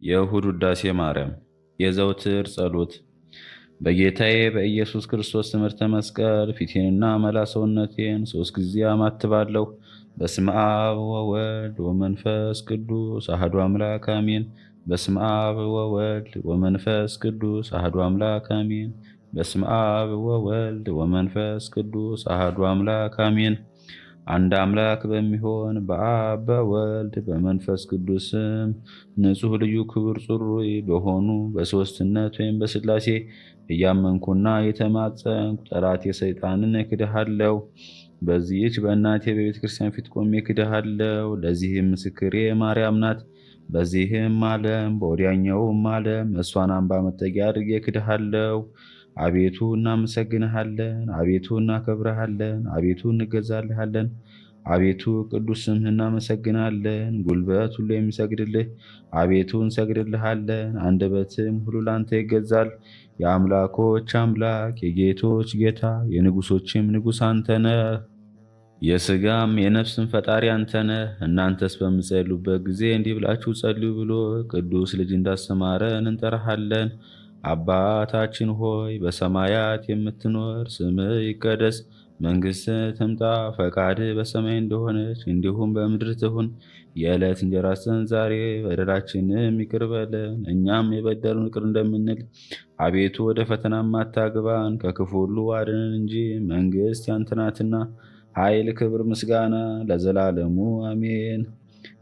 የእሁድ ውዳሴ ማርያም የዘውትር ጸሎት። በጌታዬ በኢየሱስ ክርስቶስ ትምህርተ መስቀል ፊቴንና መላ ሰውነቴን 3 ጊዜ አማትባለሁ። በስመ አብ ወወልድ ወመንፈስ ቅዱስ አሐዱ አምላክ አሜን። በስመ አብ ወወልድ ወመንፈስ ቅዱስ አሐዱ አምላክ አሜን። በስመ አብ ወወልድ ወመንፈስ ቅዱስ አሐዱ አምላክ አሜን። አንድ አምላክ በሚሆን በአብ በወልድ በመንፈስ ቅዱስም ንጹሕ ልዩ ክቡር ጽሩይ በሆኑ በሦስትነት ወይም በሥላሴ እያመንኩና የተማጸንኩ ጠላቴ ሰይጣንን እክድሃለሁ። በዚህች በእናቴ በቤተ ክርስቲያን ፊት ቆሜ እክድሃለሁ። ለዚህም ምስክሬ ማርያም ናት። በዚህም ዓለም በወዲያኛውም ዓለም እሷን አምባ መጠጊያ አድርጌ እክድሃለሁ። አቤቱ እናመሰግንሃለን፣ አቤቱ እናከብረሃለን፣ አቤቱ እንገዛልሃለን። አቤቱ ቅዱስ ስምህን እናመሰግናለን። ጉልበት ሁሉ የሚሰግድልህ አቤቱ እንሰግድልሃለን። አንደበትም ሁሉ ላንተ ይገዛል። የአምላኮች አምላክ የጌቶች ጌታ የንጉሶችም ንጉሥ አንተ ነህ። የሥጋም የነፍስም ፈጣሪ አንተ ነህ። እናንተስ በምትጸልዩበት ጊዜ እንዲህ ብላችሁ ጸልዩ ብሎ ቅዱስ ልጅ እንዳስተማረን እንጠራሃለን። አባታችን ሆይ በሰማያት የምትኖር፣ ስምህ ይቀደስ፣ መንግሥትህ ትምጣ፣ ፈቃድህ በሰማይ እንደሆነች እንዲሁም በምድር ትሁን። የዕለት እንጀራችንን ዛሬ በደላችንም ይቅር በለን እኛም የበደሉን ይቅር እንደምንል። አቤቱ ወደ ፈተናም አታግባን ከክፉ ሁሉ አድነን እንጂ መንግሥት ያንተ ናትና፣ ኃይል፣ ክብር፣ ምስጋና ለዘላለሙ አሜን።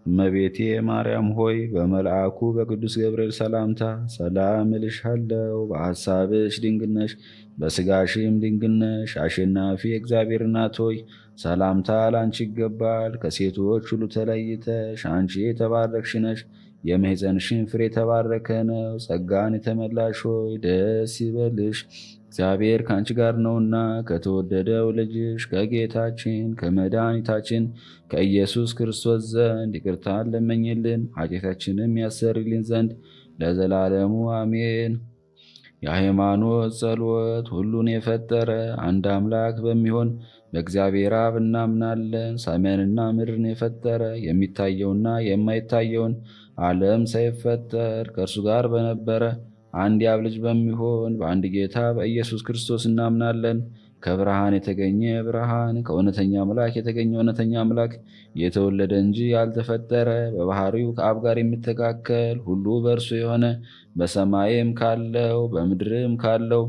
እመቤቴ ማርያም ሆይ በመልአኩ በቅዱስ ገብርኤል ሰላምታ ሰላም እልሻለሁ። በሐሳብሽ ድንግል ነሽ፣ በሥጋሽም ድንግል ነሽ። አሸናፊ እግዚአብሔር እናት ሆይ ሰላምታ ላንቺ ይገባል። ከሴቶች ሁሉ ተለይተሽ አንቺ የተባረክሽ ነሽ። የማኅፀንሽን ፍሬ የተባረከ ነው። ጸጋን የተመላሽ ሆይ ደስ ይበልሽ፣ እግዚአብሔር ከአንቺ ጋር ነውና ከተወደደው ልጅሽ ከጌታችን ከመድኃኒታችን ከኢየሱስ ክርስቶስ ዘንድ ይቅርታን ለመኝልን ኃጢአታችንም ያሰርልን ዘንድ ለዘላለሙ አሜን። የሃይማኖት ጸሎት። ሁሉን የፈጠረ አንድ አምላክ በሚሆን በእግዚአብሔር አብ እናምናለን። ሰማይንና ምድርን የፈጠረ የሚታየውና የማይታየውን ዓለም ሳይፈጠር ከእርሱ ጋር በነበረ አንድ የአብ ልጅ በሚሆን በአንድ ጌታ በኢየሱስ ክርስቶስ እናምናለን። ከብርሃን የተገኘ ብርሃን፣ ከእውነተኛ አምላክ የተገኘ እውነተኛ አምላክ፣ የተወለደ እንጂ ያልተፈጠረ፣ በባህሪው ከአብ ጋር የሚተካከል፣ ሁሉ በእርሱ የሆነ፣ በሰማይም ካለው በምድርም ካለው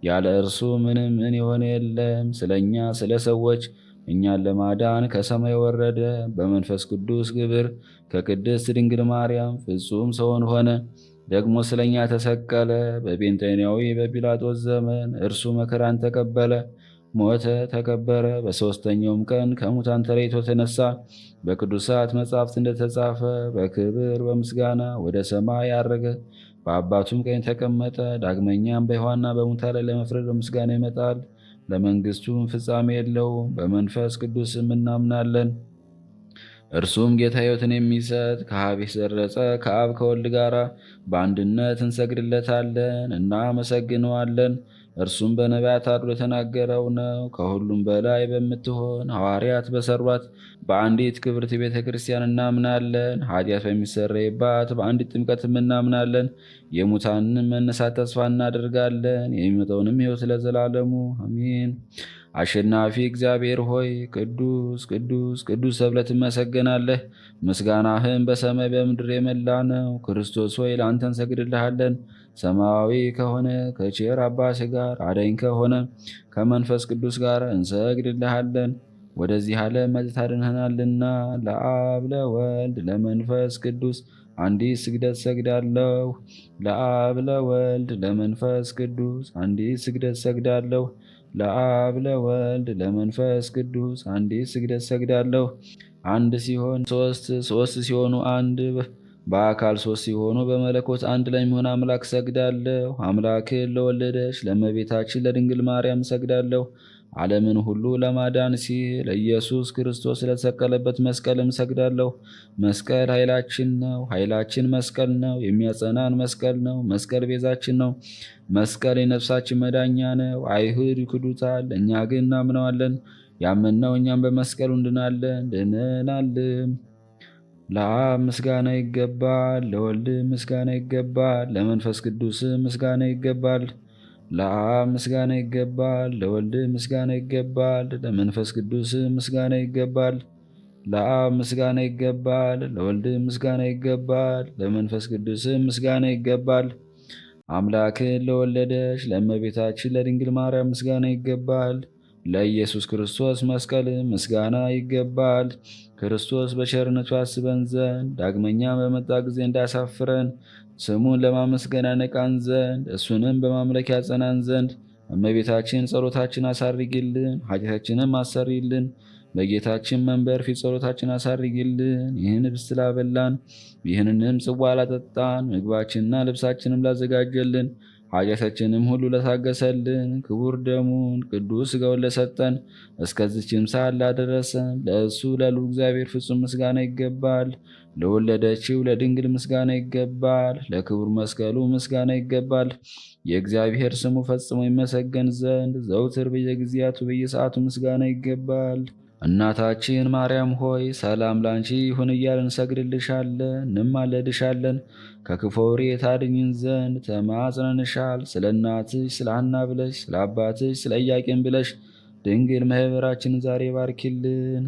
ያለ እርሱ ምንም ምን የሆነ የለም። ስለኛ ስለ ሰዎች እኛን ለማዳን ከሰማይ ወረደ። በመንፈስ ቅዱስ ግብር ከቅድስት ድንግል ማርያም ፍጹም ሰውን ሆነ። ደግሞ ስለኛ ተሰቀለ። በጴንጤናዊ በጲላጦስ ዘመን እርሱ መከራን ተቀበለ፣ ሞተ፣ ተቀበረ። በሦስተኛውም ቀን ከሙታን ተለይቶ ተነሳ። በቅዱሳት መጻሕፍት እንደተጻፈ በክብር በምስጋና ወደ ሰማይ አረገ፣ በአባቱም ቀኝ ተቀመጠ። ዳግመኛም በሕያዋንና በሙታን ላይ ለመፍረድ በምስጋና ይመጣል። ለመንግሥቱም ፍጻሜ የለውም። በመንፈስ ቅዱስም እናምናለን። እርሱም ጌታ ሕይወትን የሚሰጥ ከአብ የሰረጸ ከአብ ከወልድ ጋር በአንድነት እንሰግድለታለን እናመሰግነዋለን። እርሱም በነቢያት አድሮ የተናገረው ነው። ከሁሉም በላይ በምትሆን ሐዋርያት በሰሯት በአንዲት ክብርት ቤተ ክርስቲያን እናምናለን። ኃጢአት በሚሰረይባት በአንዲት ጥምቀትም እናምናለን። የሙታንን መነሳት ተስፋ እናደርጋለን። የሚመጣውንም ሕይወት ለዘላለሙ አሜን። አሸናፊ እግዚአብሔር ሆይ ቅዱስ ቅዱስ ቅዱስ ተብለህ ትመሰገናለህ። ምስጋናህም በሰማይ በምድር የመላ ነው። ክርስቶስ ሆይ ለአንተ እንሰግድልሃለን። ሰማያዊ ከሆነ ከቸር አባትህ ጋር አዳኝ ከሆነ ከመንፈስ ቅዱስ ጋር እንሰግድልሃለን። ወደዚህ ዓለም መጥተህ አድነኸናልና ለአብ ለወልድ ለመንፈስ ቅዱስ አንዲት ስግደት ሰግዳለሁ። ለአብ ለወልድ ለመንፈስ ቅዱስ አንዲት ስግደት ሰግዳለሁ። ለአብ ለወልድ ለመንፈስ ቅዱስ አንዲት ስግደት ሰግዳለሁ። አንድ ሲሆን ሶስት፣ ሶስት ሲሆኑ አንድ፣ በአካል ሶስት ሲሆኑ በመለኮት አንድ ለሚሆን አምላክ ሰግዳለሁ። አምላክን ለወለደች ለእመቤታችን ለድንግል ማርያም ሰግዳለሁ። ዓለምን ሁሉ ለማዳን ሲል ኢየሱስ ክርስቶስ ስለተሰቀለበት መስቀልም ሰግዳለሁ። መስቀል ኃይላችን ነው። ኃይላችን መስቀል ነው። የሚያጸናን መስቀል ነው። መስቀል ቤዛችን ነው። መስቀል የነፍሳችን መዳኛ ነው። አይሁድ ይክዱታል፣ እኛ ግን እናምነዋለን። ያመንነው እኛም በመስቀሉ እንድናለን ድነናልም። ለአብ ምስጋና ይገባል፣ ለወልድ ምስጋና ይገባል፣ ለመንፈስ ቅዱስ ምስጋና ይገባል። ለአብ ምስጋና ይገባል፣ ለወልድ ምስጋና ይገባል፣ ለመንፈስ ቅዱስ ምስጋና ይገባል። ለአብ ምስጋና ይገባል፣ ለወልድ ምስጋና ይገባል፣ ለመንፈስ ቅዱስ ምስጋና ይገባል። አምላክን ለወለደች ለእመቤታችን ለድንግል ማርያም ምስጋና ይገባል። ለኢየሱስ ክርስቶስ መስቀል ምስጋና ይገባል። ክርስቶስ በቸርነቱ ያስበን ዘንድ ዳግመኛ በመጣ ጊዜ እንዳያሳፍረን ስሙን ለማመስገን ያነቃን ዘንድ እሱንም በማምለክ ያጸናን ዘንድ እመቤታችን ጸሎታችን አሳርጊልን፣ ኃጢአታችንም አሰሪልን። በጌታችን መንበር ፊት ጸሎታችን አሳርጊልን። ይህን ህብስት ላበላን፣ ይህንንም ጽዋ ላጠጣን፣ ምግባችንና ልብሳችንም ላዘጋጀልን፣ ኃጢአታችንም ሁሉ ለታገሰልን፣ ክቡር ደሙን ቅዱስ ሥጋውን ለሰጠን፣ እስከዚችም ሰዓት ላደረሰን ለእሱ ለልዑል እግዚአብሔር ፍጹም ምስጋና ይገባል። ለወለደችው ለድንግል ምስጋና ይገባል። ለክቡር መስቀሉ ምስጋና ይገባል። የእግዚአብሔር ስሙ ፈጽሞ ይመሰገን ዘንድ ዘውትር በየጊዜያቱ በየሰዓቱ ምስጋና ይገባል። እናታችን ማርያም ሆይ ሰላም ላንቺ ይሁን እያልን እንሰግድልሻለን፣ እንማለድሻለን። ከክፉ ወሬ ታድኝን ዘንድ ተማጽነንሻል። ስለ እናትሽ ስለ ሐና ብለሽ፣ ስለ አባትሽ ስለ ኢያቄም ብለሽ ድንግል ማኅበራችንን ዛሬ ባርኪልን።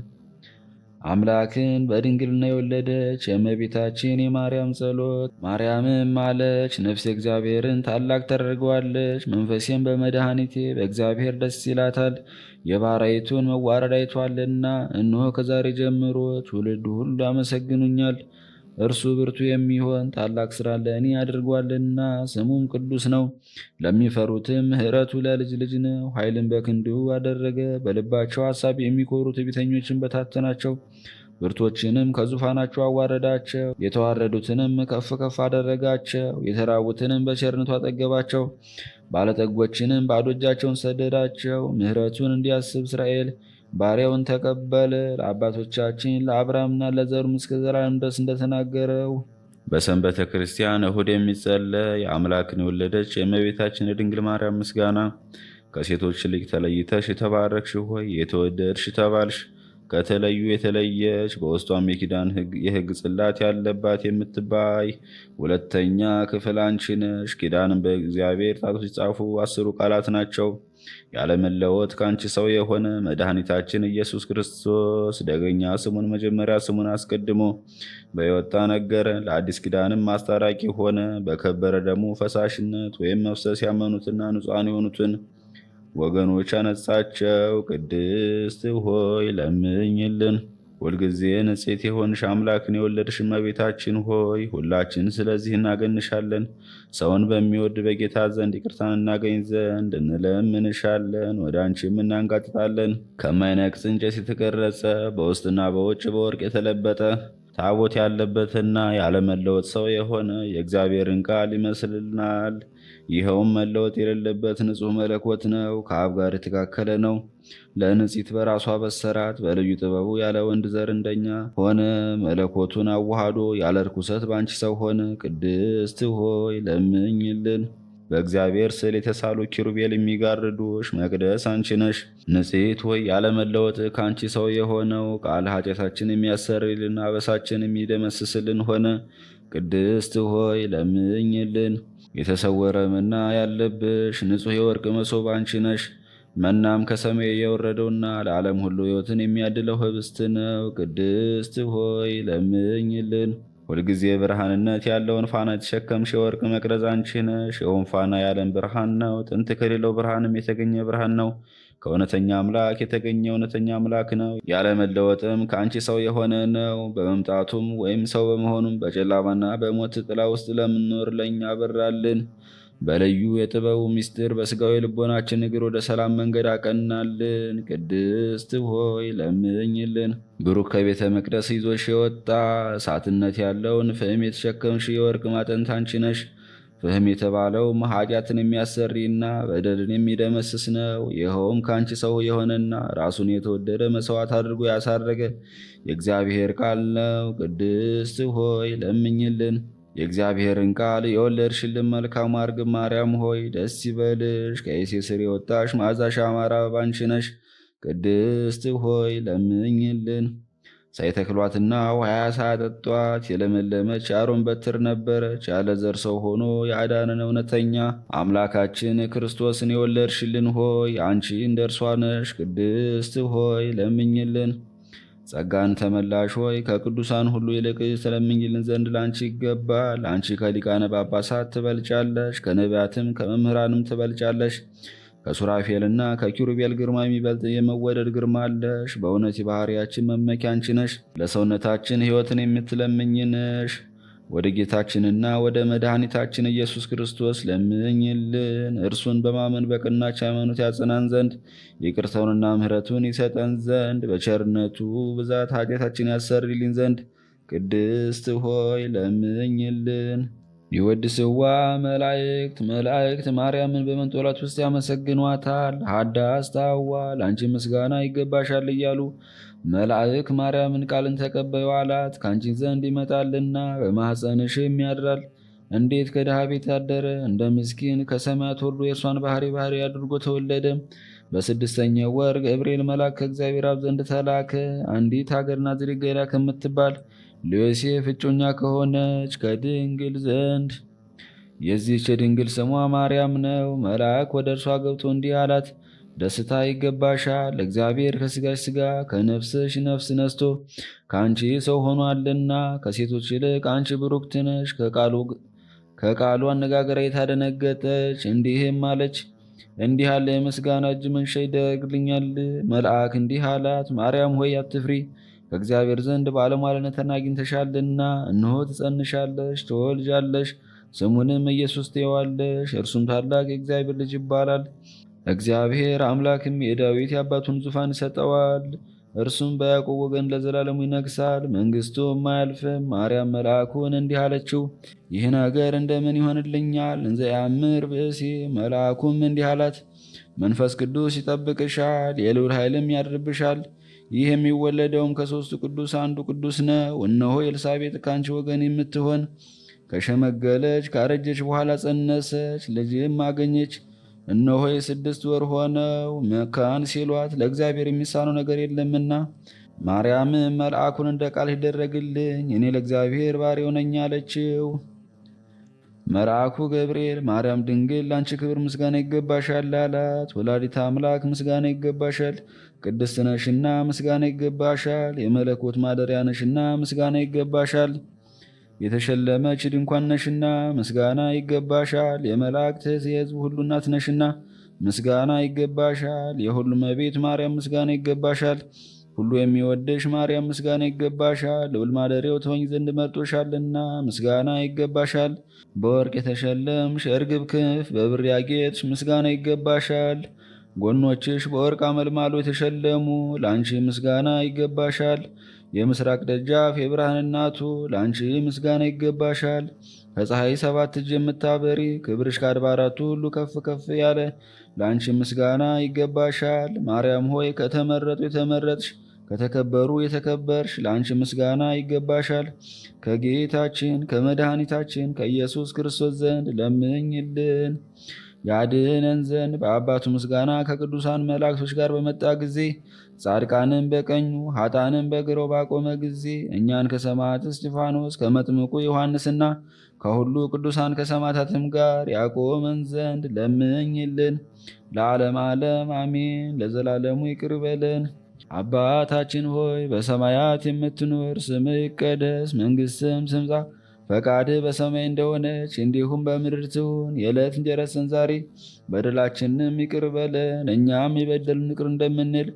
አምላክን በድንግልና የወለደች የእመቤታችን የማርያም ጸሎት። ማርያምም አለች፣ ነፍሴ እግዚአብሔርን ታላቅ ታደርገዋለች፣ መንፈሴም በመድኃኒቴ በእግዚአብሔር ደስ ይላታል፣ የባሪያይቱን መዋረድ አይቷልና። እነሆ ከዛሬ ጀምሮ ትውልድ ሁሉ ያመሰግኑኛል። እርሱ ብርቱ የሚሆን ታላቅ ሥራ ለእኔ አድርጓልና፣ ስሙም ቅዱስ ነው። ለሚፈሩትም ምሕረቱ ለልጅ ልጅ ነው። ኃይልን በክንዱ አደረገ። በልባቸው ሐሳብ የሚኮሩ ትዕቢተኞችን በታተናቸው። ብርቶችንም ከዙፋናቸው አዋረዳቸው። የተዋረዱትንም ከፍ ከፍ አደረጋቸው። የተራቡትንም በቸርነቱ አጠገባቸው። ባለጠጎችንም ባዶ እጃቸውን ሰደዳቸው። ምሕረቱን እንዲያስብ እስራኤል ባሪያውን ተቀበለ። ለአባቶቻችን ለአብርሃምና ለዘሩም እስከ ዘላለም ድረስ እንደተናገረው በሰንበተ ክርስቲያን እሁድ የሚጸለይ አምላክን የወለደች የእመቤታችን የድንግል ማርያም ምስጋና። ከሴቶች ይልቅ ተለይተሽ የተባረክሽ ሆይ የተወደድሽ ተባልሽ። ከተለዩ የተለየች በውስጧም የኪዳን የሕግ ጽላት ያለባት የምትባይ ሁለተኛ ክፍል አንቺ ነሽ። ኪዳንም በእግዚአብሔር ጣቶች የተጻፉ 10 ቃላት ናቸው። ያለመለወጥ ከአንቺ ሰው የሆነ መድኃኒታችን ኢየሱስ ክርስቶስ ደገኛ ስሙን መጀመሪያ ስሙን አስቀድሞ በሕይወት ነገረ። ለአዲስ ኪዳንም ማስታራቂ ሆነ። በከበረ ደሙ ፈሳሽነት ወይም መፍሰስ ያመኑትና ንጹሐን የሆኑትን ወገኖች አነጻቸው። ቅድስት ሆይ ለምኝልን። ሁልጊዜ ንጽሕት የሆንሽ አምላክን የወለድሽ እመቤታችን ሆይ ሁላችን ስለዚህ እናገንሻለን። ሰውን በሚወድ በጌታ ዘንድ ይቅርታን እናገኝ ዘንድ እንለምንሻለን። ወደ አንቺም እናንጋጥጣለን። ከማይነቅጽ እንጨት የተቀረጸ በውስጥና በውጭ በወርቅ የተለበጠ ታቦት ያለበትና ያለመለወጥ ሰው የሆነ የእግዚአብሔርን ቃል ይመስልናል። ይኸውም መለወጥ የሌለበት ንጹሕ መለኮት ነው። ከአብ ጋር የተካከለ ነው። ለንጽሕት በራሷ በሰራት በልዩ ጥበቡ ያለ ወንድ ዘር እንደኛ ሆነ። መለኮቱን አዋሃዶ ያለ ርኩሰት በአንቺ ሰው ሆነ። ቅድስት ሆይ ለምኝልን። በእግዚአብሔር ስዕል የተሳሉ ኪሩቤል የሚጋርዱሽ መቅደስ አንቺ ነሽ። ንጽሕት ሆይ ያለመለወጥ ከአንቺ ሰው የሆነው ቃል ኃጢአታችን የሚያሰርይልን አበሳችን የሚደመስስልን ሆነ። ቅድስት ሆይ ለምኝልን። የተሰወረ መና ያለብሽ ንጹሕ የወርቅ መሶብ አንቺ ነሽ። መናም ከሰማይ የወረደውና ለዓለም ሁሉ ሕይወትን የሚያድለው ህብስት ነው። ቅድስት ሆይ ለምኝልን። ሁልጊዜ ብርሃንነት ያለውን ፋና የተሸከምሽ የወርቅ መቅረዝ አንቺ ነሽ። ይኸውም ፋና የዓለም ብርሃን ነው። ጥንት ከሌለው ብርሃንም የተገኘ ብርሃን ነው። ከእውነተኛ አምላክ የተገኘ እውነተኛ አምላክ ነው። ያለመለወጥም ከአንቺ ሰው የሆነ ነው። በመምጣቱም ወይም ሰው በመሆኑም በጨለማና በሞት ጥላ ውስጥ ለምንኖር ለእኛ አበራልን። በልዩ የጥበቡ ምስጢር በሥጋዊ ልቦናችን እግር ወደ ሰላም መንገድ አቀናልን። ቅድስት ሆይ ለምኝልን። ብሩክ ከቤተ መቅደስ ይዞሽ የወጣ እሳትነት ያለውን ፍህም የተሸከምሽ የወርቅ ማጠንት አንቺ ነሽ። ፍህም የተባለው ኃጢአትን የሚያሰሪና በደልን የሚደመስስ ነው። ይኸውም ከአንቺ ሰው የሆነና ራሱን የተወደደ መሥዋዕት አድርጎ ያሳረገ የእግዚአብሔር ቃል ነው። ቅድስት ሆይ ለምኝልን። የእግዚአብሔርን ቃል የወለድሽልን መልካም አርግብ ማርያም ሆይ ደስ ይበልሽ። ከእሴይ ሥር የወጣሽ መዓዛሽ ያማረ አበባ አንቺ ነሽ። ቅድስት ሆይ ለምኝልን። ሳይተክሏትና ውሃ ሳያጠጧት የለመለመች የአሮን በትር ነበረች። ያለ ዘር ሰው ሆኖ የአዳንን እውነተኛ አምላካችን ክርስቶስን የወለድሽልን ሆይ አንቺ እንደ እርሷ ነሽ። ቅድስት ሆይ ለምኝልን። ጸጋን ተመላሽ ሆይ ከቅዱሳን ሁሉ ይልቅ ትለምኝልን ዘንድ ለአንቺ ይገባል። አንቺ ከሊቃነ ጳጳሳት ትበልጫለሽ፣ ከነቢያትም ከመምህራንም ትበልጫለሽ። ከሱራፌልና ከኪሩቤል ግርማ የሚበልጥ የመወደድ ግርማ አለሽ። በእውነት የባሕርያችን መመኪያ አንቺ ነሽ። ለሰውነታችን ሕይወትን የምትለምኝ ነሽ። ወደ ጌታችንና ወደ መድኃኒታችን ኢየሱስ ክርስቶስ ለምኝልን። እርሱን በማመን በቀናች ሃይማኖት ያጸናን ዘንድ ይቅርታውንና ምሕረቱን ይሰጠን ዘንድ በቸርነቱ ብዛት ኃጢአታችን ያሰርይልን ዘንድ ቅድስት ሆይ ለምኝልን። ይወድስዋ መላእክት ማርያምን በመንጦላት ውስጥ ያመሰግኗታል። ሀዳስ ታዋ ለአንቺ ምስጋና ይገባሻል እያሉ መልአክ ማርያምን ቃልን ተቀበዩ አላት። ከአንቺ ዘንድ ይመጣልና በማኅፀንሽም ያድራል። እንዴት ከድሃ ቤት ያደረ እንደ ምስኪን ከሰማያት ወርዶ የእርሷን ባህሪ አድርጎ ተወለደ። በስድስተኛው ወር ገብርኤል መልአክ ከእግዚአብሔር አብ ዘንድ ተላከ። አንዲት ሀገር ናዝሬት ገሊላ ከምትባል ለዮሴፍ እጮኛ ከሆነች ከድንግል ዘንድ የዚህች የድንግል ስሟ ማርያም ነው። መልአክ ወደ እርሷ ገብቶ እንዲህ አላት፣ ደስታ ይገባሻል፣ እግዚአብሔር ከሥጋሽ ሥጋ ከነፍስሽ ነፍስ ነስቶ ከአንቺ ሰው ሆኗልና፣ ከሴቶች ይልቅ አንቺ ብሩክት ነሽ። ከቃሉ አነጋገር የታደነገጠች እንዲህም አለች፣ እንዲህ ያለ የምስጋና እጅ መንሻ ይደረግልኛል። መልአክ እንዲህ አላት፣ ማርያም ሆይ አትፍሪ፣ ከእግዚአብሔር ዘንድ ባለሟልነትን አግኝተሻልና፣ እነሆ ትጸንሻለሽ፣ ትወልጃለሽ፣ ስሙንም ኢየሱስ ትዪዋለሽ። እርሱም ታላቅ የእግዚአብሔር ልጅ ይባላል። እግዚአብሔር አምላክም የዳዊት የአባቱን ዙፋን ይሰጠዋል። እርሱም በያዕቆብ ወገን ለዘላለሙ ይነግሣል፣ መንግሥቱም አያልፍም። ማርያም መልአኩን እንዲህ አለችው፣ ይህ ነገር እንደምን ይሆንልኛል? እንዘ ያምር ብእሲ። መልአኩም እንዲህ አላት፣ መንፈስ ቅዱስ ይጠብቅሻል፣ የልዑል ኃይልም ያድርብሻል። ይህ የሚወለደውም ከሦስቱ ቅዱስ አንዱ ቅዱስ ነው። እነሆ ኤልሳቤጥ ከአንቺ ወገን የምትሆን ከሸመገለች ካረጀች በኋላ ጸነሰች፣ ልጅም አገኘች። እነሆ የ6 ወር ሆነው፣ መካን ሲሏት ለእግዚአብሔር የሚሳነው ነገር የለምና። ማርያም መልአኩን እንደ ቃል ይደረግልኝ፣ እኔ ለእግዚአብሔር ባሪያው ነኝ አለችው። መልአኩ ገብርኤል ማርያም ድንግል ለአንቺ ክብር ምስጋና ይገባሻል አላት። ወላዲተ አምላክ ምስጋና ይገባሻል፣ ቅድስት ነሽና ምስጋና ይገባሻል፣ የመለኮት ማደሪያ ነሽና ምስጋና ይገባሻል፣ የተሸለመች ድንኳን ነሽና ምስጋና ይገባሻል፣ የመላእክት የሕዝብ ሁሉ እናት ነሽና ምስጋና ይገባሻል፣ የሁሉ እመቤት ማርያም ምስጋና ይገባሻል፣ ሁሉ የሚወደሽ ማርያም ምስጋና ይገባሻል፣ ልዑል ማደሪያው ትሆኝ ዘንድ መርጦሻልና ምስጋና ይገባሻል። በወርቅ የተሸለምሽ እርግብ ክንፍ በብር ያጌጥሽ ምስጋና ይገባሻል። ጎኖችሽ በወርቅ አመልማሎ የተሸለሙ ለአንቺ ምስጋና ይገባሻል። የምስራቅ ደጃፍ የብርሃን እናቱ ለአንቺ ምስጋና ይገባሻል። ከፀሐይ 7 እጅ የምታበሪ ክብርሽ ከአድባራቱ ሁሉ ከፍ ከፍ ያለ ለአንቺ ምስጋና ይገባሻል። ማርያም ሆይ ከተመረጡ የተመረጥሽ ከተከበሩ የተከበርሽ ለአንቺ ምስጋና ይገባሻል። ከጌታችን ከመድኃኒታችን ከኢየሱስ ክርስቶስ ዘንድ ለምኝልን። ያድነን ዘንድ በአባቱ ምስጋና ከቅዱሳን መላእክቶች ጋር በመጣ ጊዜ ጻድቃንን በቀኙ ኃጥአንን በግራው ባቆመ ጊዜ እኛን ከሰማዕት እስጢፋኖስ ከመጥምቁ ዮሐንስና ከሁሉ ቅዱሳን ከሰማዕታትም ጋር ያቆመን ዘንድ ለምኝልን። ለዓለም ዓለም አሜን። ለዘላለሙ ይቅር በለን። አባታችን ሆይ በሰማያት የምትኖር፣ ስምህ ይቀደስ፣ መንግሥትህም ትምጣ፣ ፈቃድህ በሰማይ እንደሆነች እንዲሁም በምድር ትሁን። የዕለት እንጀራችንን ዛሬ በደላችንንም ይቅር በለን እኛም የበደሉንን ይቅር እንደምንል።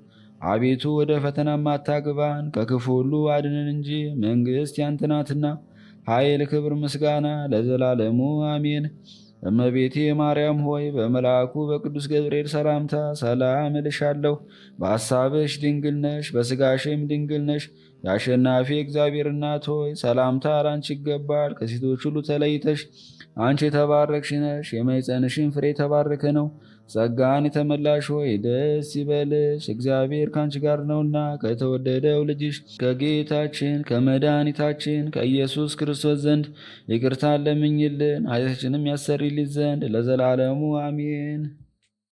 አቤቱ ወደ ፈተናም አታግባን ከክፉ ሁሉ አድነን እንጂ መንግሥት ያንተ ናትና፣ ኃይል፣ ክብር፣ ምስጋና ለዘላለሙ አሜን። እመቤቴ ማርያም ሆይ በመልአኩ በቅዱስ ገብርኤል ሰላምታ ሰላም እልሻለሁ። በሐሳብሽ ድንግል ነሽ፣ በሥጋሽም ድንግል ነሽ። የአሸናፊ እግዚአብሔር እናት ሆይ ሰላምታ ላንቺ ይገባል። ከሴቶች ሁሉ ተለይተሽ አንቺ የተባረክሽ ነሽ፣ የማኅፀንሽም ፍሬ የተባረከ ነው። ጸጋን የተመላሽ ሆይ ደስ ይበልሽ፣ እግዚአብሔር ከአንቺ ጋር ነውና ከተወደደው ልጅሽ ከጌታችን ከመድኃኒታችን ከኢየሱስ ክርስቶስ ዘንድ ይቅርታን ለምኝልን ኃጢአታችንም ያሰርይልን ዘንድ ለዘላለሙ አሜን።